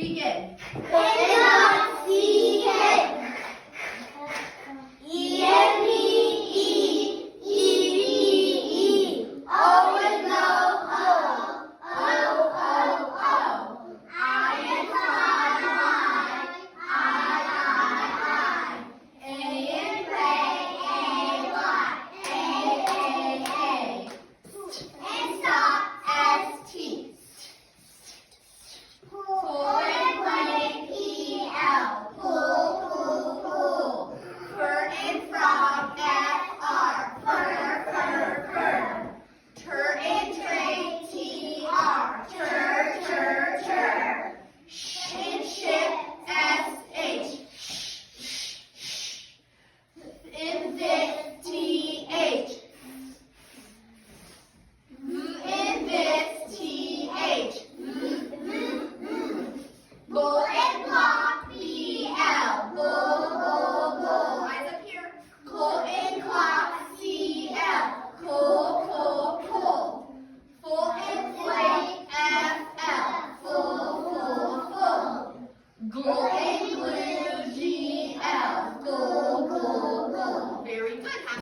Begin. Cannot see it. E-M-E-E, always know, oh, oh, oh, oh. I and high, I. A and pray, A. And stop, S-T. Pull and play, P-L. Pull, pull, pull. Fur and frog, F-R. Fur. Tur and tray, T-R. Tur. Sh and ship, S-H. Invit, T-H. Invit, T-H. Bull and block, B-L. Bull. Eyes up here. Pull and clock, C-L. Pull. Full and flake, F-L. Full. Glull